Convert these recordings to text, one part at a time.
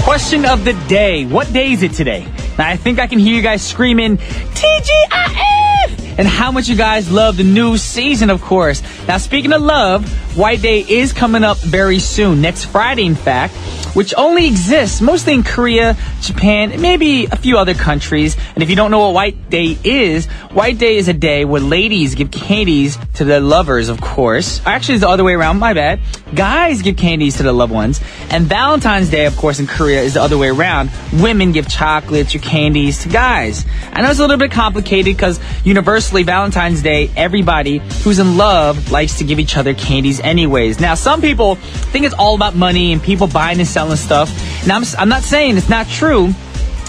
Question of the day. What day is it today? Now, I think I can hear you guys screaming, TGIF! And how much you guys love the new season, of course. Now, speaking of love, White Day is coming up very soon. Next Friday, in fact, which only exists mostly in Korea, Japan, and maybe a few other countries. And if you don't know what White Day is a day where ladies give candies to their lovers, of course. Actually, it's the other way around, my bad. Guys give candies to their loved ones. And Valentine's Day, of course, in Korea is the other way around. Women give chocolates or candies to guys. I know it's a little bit complicated because universally, Valentine's Day, everybody who's in love likes to give each other candies anyways. Now, some people think it's all about money and people buying and selling stuff. And I'm not saying it's not true,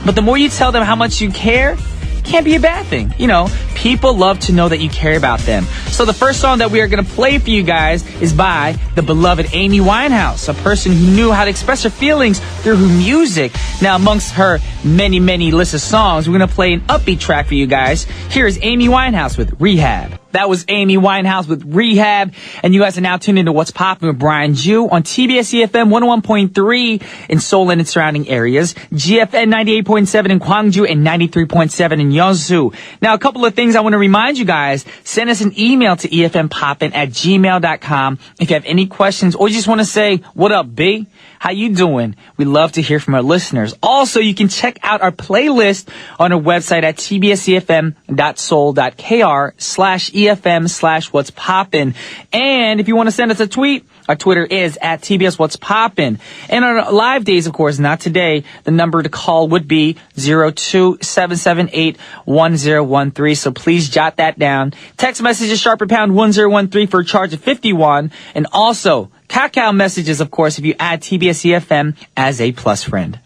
but the more you tell them how much you care, can't be a bad thing. You know, people love to know that you care about them. So the first song that we are going to play for you guys is by the beloved Amy Winehouse, a person who knew how to express her feelings through her music. Now, amongst her many, many list of songs, we're going to play an upbeat track for you guys. Here is Amy Winehouse with Rehab. That was Amy Winehouse with Rehab. And you guys are now tuned into What's Poppin' with Brian Ju on TBS efm 101.3 in Seoul and its surrounding areas, GFN 98.7 in Gwangju, and 93.7 in Yeosu. Now, a couple of things I want to remind you guys. Send us an email to efmpoppin@gmail.com if you have any questions or you just want to say, what up, B? How you doing? We love to hear from our listeners. Also, you can check out our playlist on our website at tbsefm.soul.kr/efm/what's poppin'. And if you want to send us a tweet, our Twitter is at TBS What's Poppin'. And on our live days, of course, not today, the number to call would be 02-778-1013. So please jot that down. Text messages sharp pound 1013 for a charge of 51. And also, Kakao messages, of course, if you add TBS efm as a plus friend.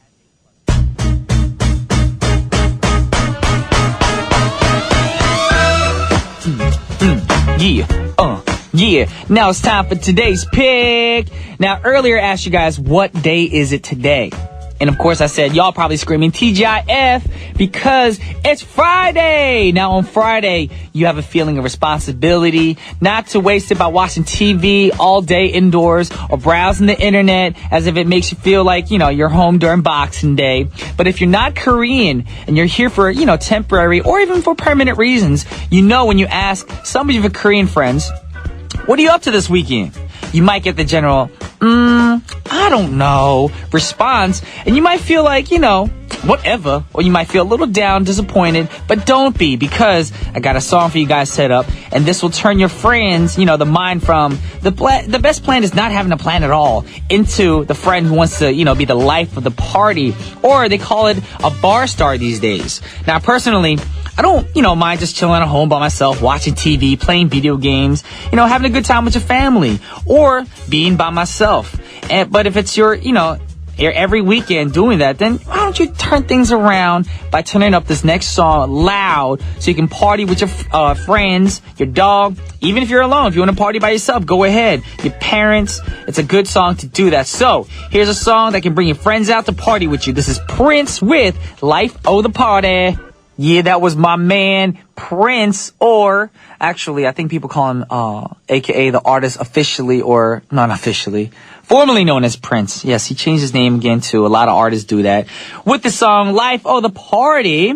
Yeah. Now it's time for today's pick. Now, earlier I asked you guys, what day is it today? And of course I said, y'all probably screaming TGIF because it's Friday. Now on Friday, you have a feeling of responsibility not to waste it by watching TV all day indoors or browsing the internet as if it makes you feel like, you know, you're home during Boxing Day. But if you're not Korean and you're here for, you know, temporary or even for permanent reasons, you know, when you ask some of your Korean friends, what are you up to this weekend? You might get the general, I don't know, response. And you might feel like, you know, whatever. Or you might feel a little down, disappointed. But don't be, because I got a song for you guys set up. And this will turn your friends, you know, the mind from the best plan is not having a plan at all into the friend who wants to, you know, be the life of the party. Or they call it a bar star these days. Now, personally, I don't, you know, mind just chilling at home by myself, watching TV, playing video games, you know, having a good time with your family, or being by myself. But if it's your, you know, every weekend doing that, then why don't you turn things around by turning up this next song loud so you can party with your friends, your dog, even if you're alone. If you want to party by yourself, go ahead. Your parents, it's a good song to do that. So here's a song that can bring your friends out to party with you. This is Prince with Life of the Party. Yeah, that was my man, Prince, or actually, I think people call him, aka the artist officially or not officially, formerly known as Prince. Yes, he changed his name again too. A lot of artists do that. With the song Life of the Party.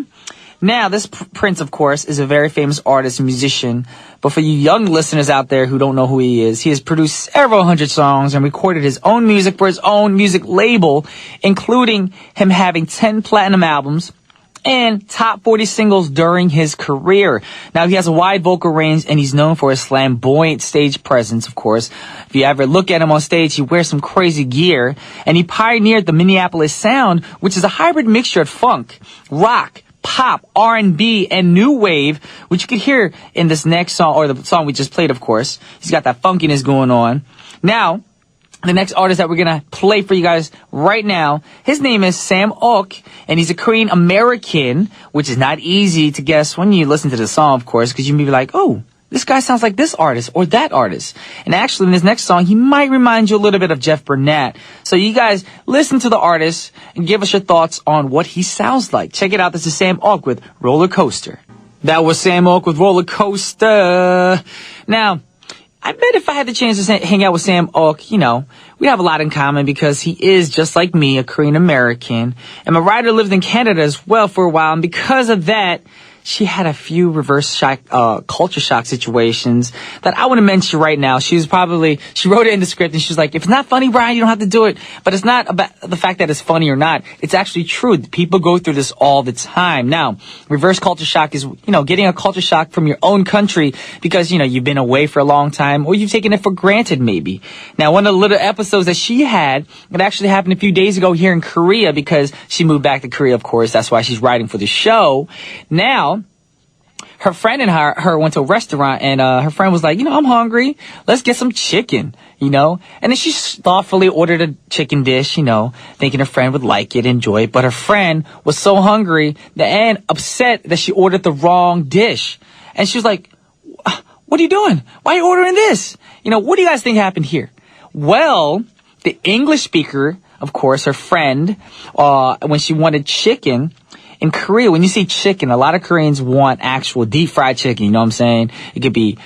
Now, this Prince, of course, is a very famous artist and musician. But for you young listeners out there who don't know who he has produced several hundred songs and recorded his own music for his own music label, including him having 10 platinum albums and top 40 singles during his career. Now, he has a wide vocal range, and he's known for his flamboyant stage presence, of course. If you ever look at him on stage, he wears some crazy gear, and he pioneered the Minneapolis sound, which is a hybrid mixture of funk, rock, pop, R&B, and new wave, which you could hear in this next song, or the song we just played, of course. He's got that funkiness going on. Now, the next artist that we're going to play for you guys right now, his name is Sam Ok, and he's a Korean American, which is not easy to guess when you listen to the song, of course, because you may be like, oh, this guy sounds like this artist or that artist. And actually, in this next song, he might remind you a little bit of Jeff Burnett. So you guys listen to the artist and give us your thoughts on what he sounds like. Check it out. This is Sam Ok with Roller Coaster. That was Sam Ok with Roller Coaster. Now, I bet if I had the chance to hang out with Sam Ok, we'd have a lot in common because he is just like me, a Korean American. And my writer lived in Canada as well for a while. And because of that, she had a few reverse shock, culture shock situations that I want to mention right now. She wrote it in the script and she was like, if it's not funny, Brian, you don't have to do it. But it's not about the fact that it's funny or not. It's actually true. People go through this all the time. Now, reverse culture shock is, getting a culture shock from your own country because, you've been away for a long time or you've taken it for granted maybe. Now, one of the little episodes that she had, it actually happened a few days ago here in Korea because she moved back to Korea, of course. That's why she's writing for the show. Now, her friend and her went to a restaurant and her friend was like, I'm hungry. Let's get some chicken, And then she thoughtfully ordered a chicken dish, thinking her friend would like it, enjoy it. But her friend was so hungry and upset that she ordered the wrong dish. And she was like, what are you doing? Why are you ordering this? What do you guys think happened here? Well, the English speaker, of course, her friend, when she wanted chicken, in Korea, when you say chicken, a lot of Koreans want actual deep fried chicken. You know what I'm saying? It could be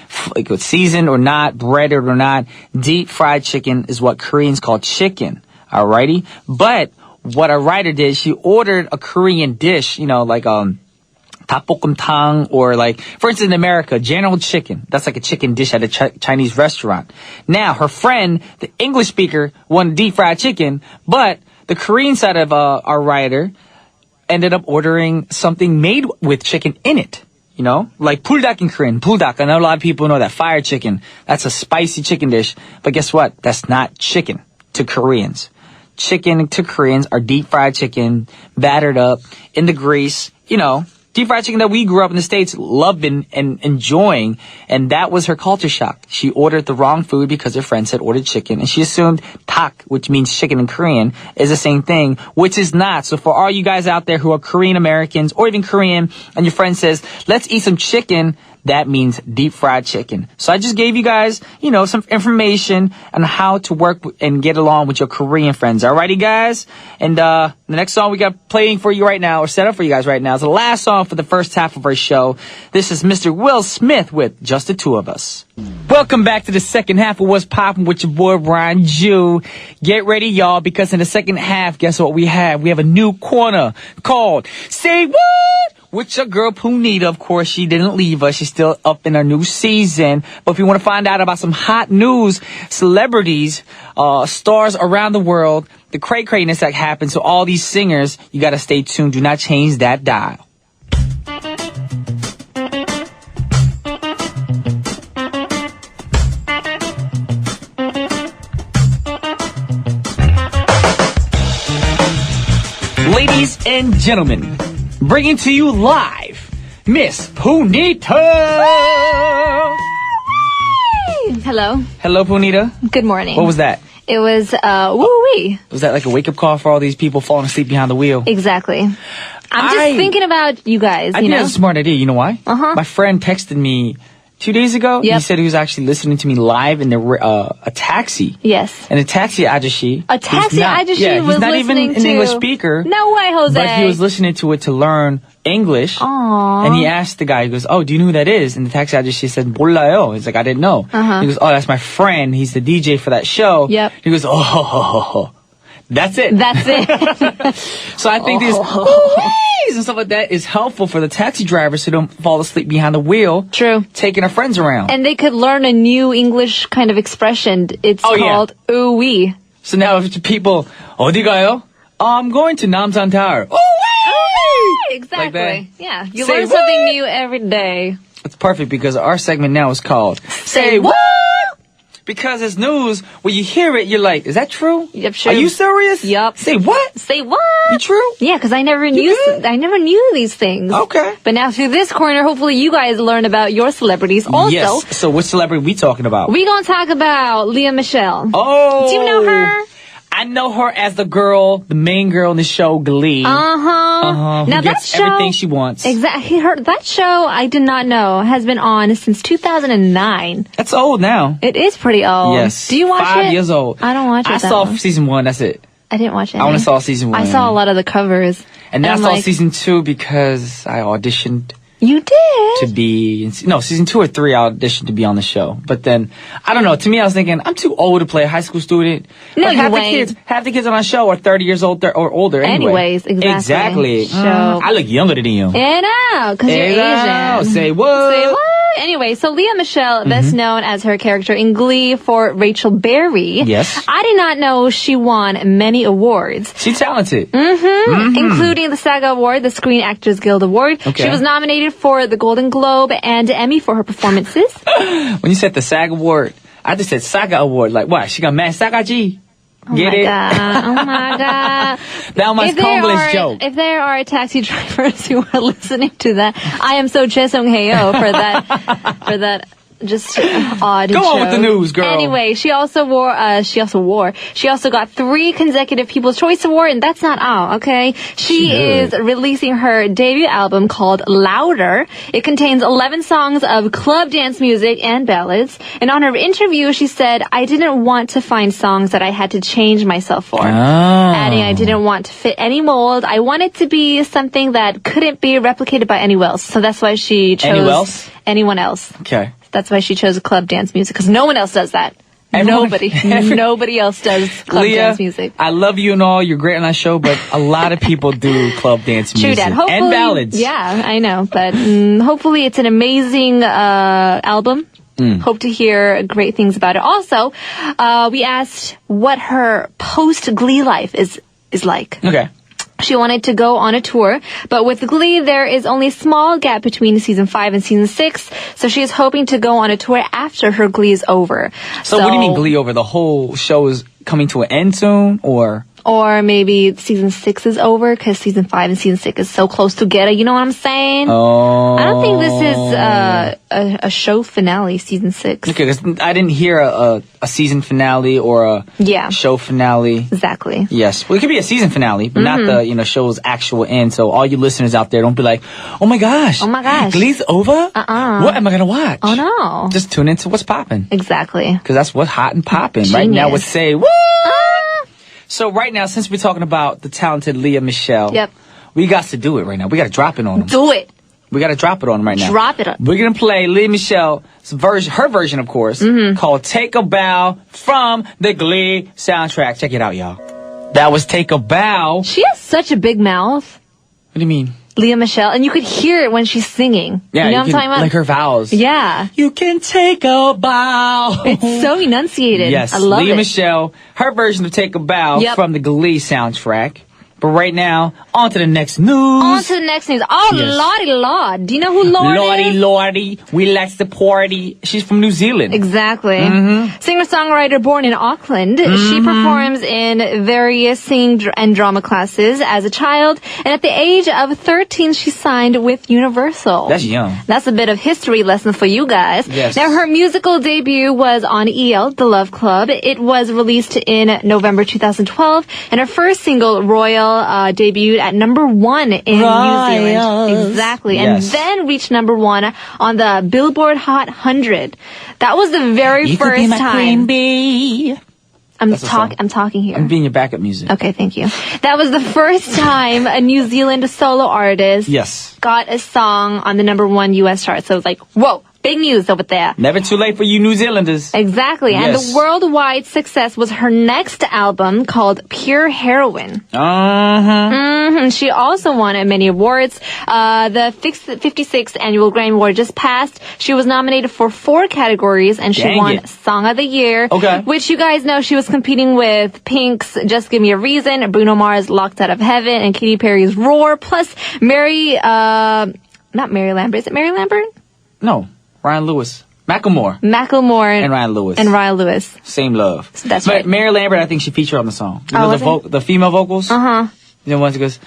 seasoned or not, breaded or not. Deep fried chicken is what Koreans call chicken. Alrighty? But what a writer did, she ordered a Korean dish, like 닭볶음탕 or for instance in America, General Chicken. That's like a chicken dish at a Chinese restaurant. Now, her friend, the English speaker, wanted deep fried chicken, but the Korean side of our writer ended up ordering something made with chicken in it. Like 불닭 in Korean. 불닭. I know a lot of people know that. Fire chicken. That's a spicy chicken dish. But guess what? That's not chicken to Koreans. Chicken to Koreans are deep fried chicken, battered up in the grease. Deep fried chicken that we grew up in the States loving and enjoying. And that was her culture shock. She ordered the wrong food because her friend said ordered chicken. And she assumed dak, which means chicken in Korean, is the same thing, which is not. So for all you guys out there who are Korean Americans or even Korean and your friend says, let's eat some chicken, that means deep fried chicken. So I just gave you guys, some information on how to work and get along with your Korean friends. Alrighty, guys? And the next song we got playing for you right now, or set up for you guys right now, is the last song for the first half of our show. This is Mr. Will Smith with Just the Two of Us. Welcome back to the second half of What's Poppin' with your boy Brian Jew. Get ready, y'all, because in the second half, guess what we have? We have a new corner called Say What? With your girl Punita. Of course, she didn't leave us. She's still up in our new season. But if you want to find out about some hot news, celebrities, stars around the world, the cray-crayness that happens to all these singers, you got to stay tuned. Do not change that dial. Ladies and gentlemen, bringing to you live, Miss Punita. Hello. Hello, Punita. Good morning. What was that? It was woo-wee. Was that like a wake-up call for all these people falling asleep behind the wheel? Exactly. I'm just thinking about you guys. I think that's a smart idea. You know why? My friend texted me 2 days ago. Yep. He said he was actually listening to me live in a taxi. Yes. And a taxi ajashi. A taxi ajashi was he's not even listening an to... English speaker. No way, Jose. But he was listening to it to learn English. Aww. And he asked the guy, he goes, oh, do you know who that is? And the taxi ajashi said, 몰라요. He's like, I didn't know. He goes, oh, that's my friend. He's the DJ for that show. Yep. He goes, oh. That's it. That's it. So I think these and stuff like that is helpful for the taxi drivers who don't fall asleep behind the wheel. True. Taking their friends around. And they could learn a new English kind of expression. It's called ooh-wee. So now if people, 어디 가요? I'm going to Namsan Tower. Ooh-wee! Exactly. Like yeah. You Say learn something new every day. It's perfect because our segment now is called Say What? Because it's news, when you hear it, you're like, is that true? Yep, sure. Are you serious? Yep. Say what? Say what? You true? Yeah, because I never knew these things. Okay. But now through this corner, hopefully you guys learn about your celebrities also. Yes. So what celebrity we talking about? We gonna talk about Lea Michele. Oh. Do you know her? I know her as the main girl in the show Glee. Now who that gets show, everything she wants. Exactly. That show, I did not know, has been on since 2009. That's old now. It is pretty old. Yes. Do you watch 5 it? years old. I don't watch it. I saw season 1. That's it. I didn't watch it. I only saw season 1. I saw a lot of the covers. And then I saw season 2 because I auditioned You did? to be season 2 or 3 I auditioned to be on the show. But then I don't know, to me I was thinking I'm too old to play a high school student. No, like, you ain't. half the kids on our show are 30 years old or older anyway. Anyways, exactly. I look younger than you. I know, because you're Asian. Say what? Say what? Anyway, so Lea Michele, best known as her character in Glee for Rachel Berry. Yes. I did not know she won many awards. She's talented. Including the SAG Award, the Screen Actors Guild Award. Okay. She was nominated for the Golden Globe and Emmy for her performances. When you said the SAG Award, I just said Saga Award. Like, what? She got mad Saga G. Get it? Oh my God. That was my Konglish joke. If there are taxi drivers who are listening to that, I am so 신청해요 for that just odd Go on joke. with the news, girl. Anyway, she also got 3 consecutive People's Choice Award, and that's not all, okay? She is releasing her debut album called Louder. It contains 11 songs of club dance music and ballads. And on her interview, she said, I didn't want to find songs that I had to change myself for. Adding, I didn't want to fit any mold. I wanted to be something that couldn't be replicated by anyone else. So that's why she chose anyone else. Okay. That's why she chose club dance music, because no one else does that. Nobody else does club Leah, dance music. I love you and all. You're great on that show, but a lot of people do club dance music. True that. Hopefully, and ballads. Yeah, I know. But hopefully it's an amazing album. Hope to hear great things about it. Also, we asked what her post-Glee life is like. Okay. She wanted to go on a tour, but with Glee, there is only a small gap between season 5 and season 6, so she is hoping to go on a tour after her Glee is over. So what do you mean Glee over? The whole show is coming to an end soon, or? Or maybe season 6 is over because season 5 and season 6 is so close together. You know what I'm saying? Oh. I don't think this is a show finale, season 6. Okay, 'cause I didn't hear a season finale or a show finale. Exactly. Yes. Well, it could be a season finale, but not the show's actual end. So all you listeners out there, don't be like, oh my gosh. Glee's over? What am I going to watch? Oh no. Just tune into what's poppin'. Exactly. Because that's what's hot and poppin'. Right now, let's say, woo! So right now, since we're talking about the talented Lea Michele, we got to do it right now. We got to drop it on them. Do it. We got to drop it on them right now. Drop it. We're going to play Lea Michele's version, her version, of course, called Take a Bow from the Glee soundtrack. Check it out, y'all. That was Take a Bow. She has such a big mouth. What do you mean? Lea Michele, and you could hear it when she's singing. Yeah, you know what I'm talking about? Like her vowels. Yeah. You can take a bow. It's so enunciated. Yes, I love Lea it. Michele, her version of Take a Bow from the Glee soundtrack. But right now, on to the next news. Oh, yes. Lottie Lord. Do you know who Lord is? Lottie. We like the party. She's from New Zealand. Exactly. Singer-songwriter born in Auckland. She performs in various singing and drama classes as a child. And at the age of 13, she signed with Universal. That's young. That's a bit of history lesson for you guys. Yes. Now, her musical debut was on EL, The Love Club. It was released in November 2012. And her first single, Royal, debuted at number 1 in New Zealand. Exactly. Yes. And then reached number 1 on the Billboard Hot 100. That was the very you first could be my time. Queen bee. I'm talking here. I'm being your backup music. Okay, thank you. That was the first time a New Zealand solo artist got a song on the number 1 US chart. So it was like, whoa. Big news over there. Never too late for you New Zealanders. Exactly. Yes. And the worldwide success was her next album called Pure Heroine. She also won many awards. The 56th annual Grammy Award just passed. She was nominated for 4 categories and she won Song of the Year. Okay. Which you guys know she was competing with Pink's Just Give Me a Reason, Bruno Mars' Locked Out of Heaven, and Katy Perry's Roar, plus not Mary Lambert. Is it Mary Lambert? No. Ryan Lewis. Macklemore. And Ryan Lewis. Same love. That's right. Mary Lambert, I think she featured on the song. You know the female vocals? The ones that goes,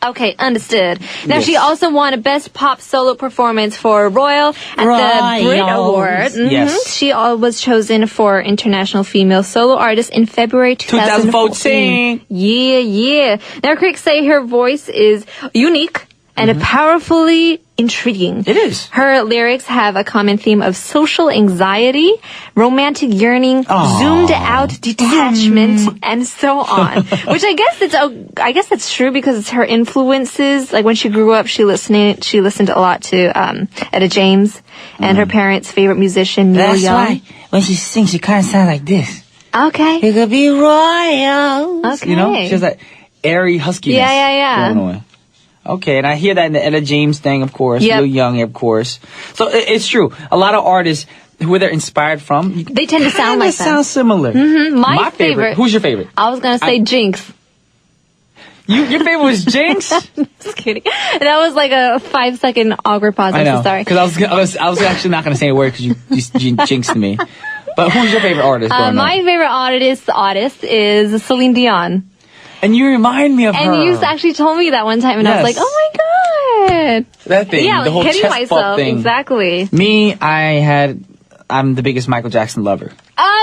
okay, understood. Now, she also won a Best Pop Solo Performance for Royal at the Brit Award. Yes. She was chosen for International Female Solo Artist in February 2014. Yeah. Now, critics say her voice is unique and powerfully intriguing. It is. Her lyrics have a common theme of social anxiety, romantic yearning, zoomed out detachment, and so on. Which I guess that's true because it's her influences. Like when she grew up, she listened a lot to Etta James and her parents' favorite musician Neil That's Young. why when she sings, she kind of sounds like this. Okay. It could be royal. Okay. You know, she has that airy huskiness going on. Okay, and I hear that in the Etta James thing, of course. Yep. Neil Young, of course. So it's true. A lot of artists, who they're inspired from, They tend to sound like that. sound similar. Mm-hmm. My favorite. Who's your favorite? I was going to say Jinx. Your favorite was Jinx? Just kidding. That was like a 5-second awkward pause. I know. I'm so sorry. Because I was actually not going to say a word because you jinxed me. But who's your favorite artist? My favorite artist is Celine Dion. And you remind me of her. And you actually told me that one time, and I was like, oh my god. That thing, Yeah, the whole hitting chest myself. bump thing. Exactly. Me, I'm the biggest Michael Jackson lover.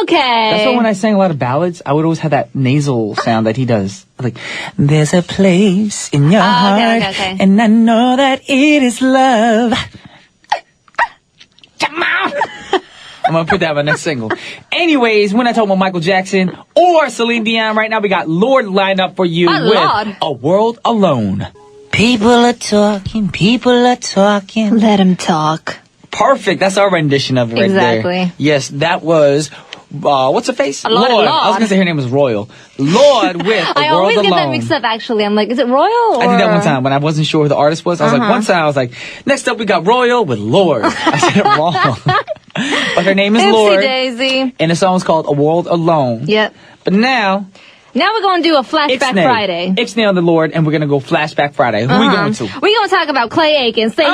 Okay. That's why when I sang a lot of ballads, I would always have that nasal sound that he does. Like, there's a place in your heart, okay. and I know that it is love. Come on! I'm gonna put that in my next single. Anyways, when I talk about Michael Jackson or Celine Dion, right now we got Lorde lined up for you with Lorde. A World Alone. People are talking. Let him talk. Perfect. That's our rendition of it right there. Exactly. Yes, that was, what's her face? Lorde. I was going to say her name was Royal. Lorde with A I World always Alone. get that mixed up, actually. I'm like, is it Royal or... I did that one time when I wasn't sure who the artist was. I was like, one time I was like, next up we got Royal with Lorde. I said it wrong. But her name is Oopsie Lorde. daisy. And the song's called A World Alone. Yep. But now we're going to do a Flashback Friday. Ixnay on the Lorde, and we're going to go Flashback Friday. Who are we going to? We're going to talk about Clay Aiken. Say,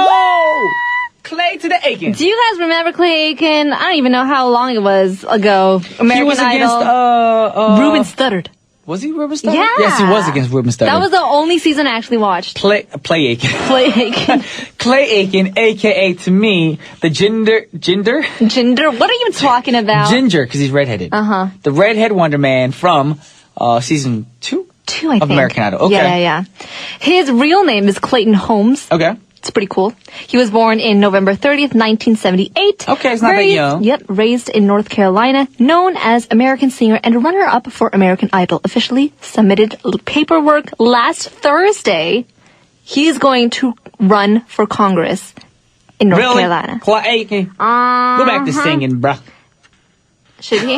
Clay to the Aiken. do you guys remember Clay Aiken? I don't even know how long it was ago. American He was Idol. against, Ruben Studdard. Was he Ruben Studdard? Yeah. Yes, he was against Ruben Studdard. That was the only season I actually watched. Clay Aiken. Clay Aiken. Clay Aiken, a.k.a. to me, the Ginger? Ginger? What are you talking about? Ginger, because he's redheaded. Uh-huh. The redhead Wonder Man from season 2? 2, I think. Of American Idol. Okay. Yeah. His real name is Clayton Holmes. Okay. It's pretty cool. He was born in November 30th, 1978. Okay, it's not that young. Yep, raised in North Carolina, known as American singer and runner-up for American Idol. Officially submitted paperwork last Thursday. He's going to run for Congress in North Carolina. Clay Aiken. Go back to singing, bruh. Should he?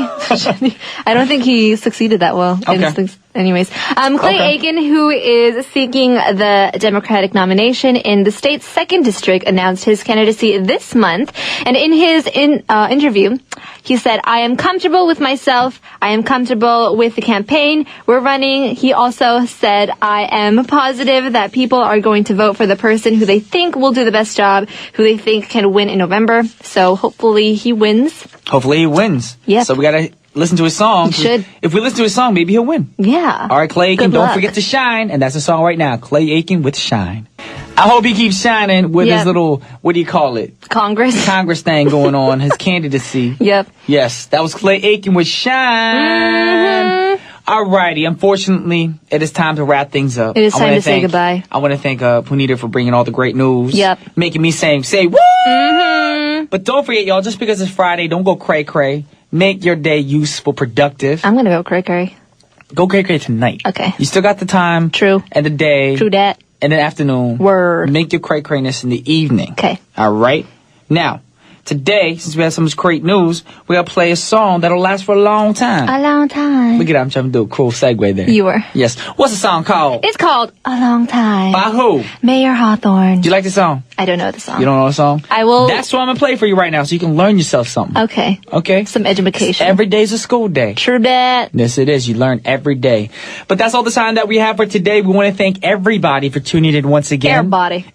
I don't think he succeeded that well. Okay. Anyways, Clay Aiken, who is seeking the Democratic nomination in the state's 2nd district, announced his candidacy this month. And in his interview, he said, I am comfortable with myself. I am comfortable with the campaign we're running. He also said, I am positive that people are going to vote for the person who they think will do the best job, who they think can win in November. So hopefully he wins. Hopefully he wins. Yep. So we got to listen to his song. You should. If we listen to his song, maybe he'll win. Yeah. All right, Clay Aiken, Good don't luck. forget to shine. And that's the song right now. Clay Aiken with Shine. I hope he keeps shining with his little, what do you call it? Congress thing going on, his candidacy. Yep. Yes, that was Clay Aiken with Shine. Alrighty, unfortunately, it is time to wrap things up. It is time to say goodbye. I want to thank Punita for bringing all the great news. Yep. Making me say woo! But don't forget, y'all, just because it's Friday, don't go cray-cray. Make your day useful, productive. I'm going to go cray-cray. Go cray-cray tonight. Okay. You still got the time. True. And the day. True that. And the afternoon. Word. Make your cray-crayness in the evening. Okay. All right? Now, today, since we have so much great news, we're going to play a song that'll last for a long time. A long time. Look at that. I'm trying to do a cool segue there. You were. Yes. What's the song called? It's called A Long Time. By who? Mayor Hawthorne. Do you like the song? I don't know the song. You don't know the song? I will. That's what I'm going to play for you right now so you can learn yourself something. Okay. Okay? Some education. Every day's a school day. True that. Yes, it is. You learn every day. But that's all the time that we have for today. We want to thank everybody for tuning in once again.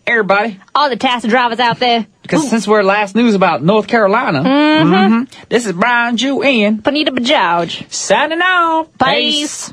Everybody. All the taxi drivers out there. Because since we're last news about North Carolina, this is Brian Jew and Panita Bajaj. signing off. Peace.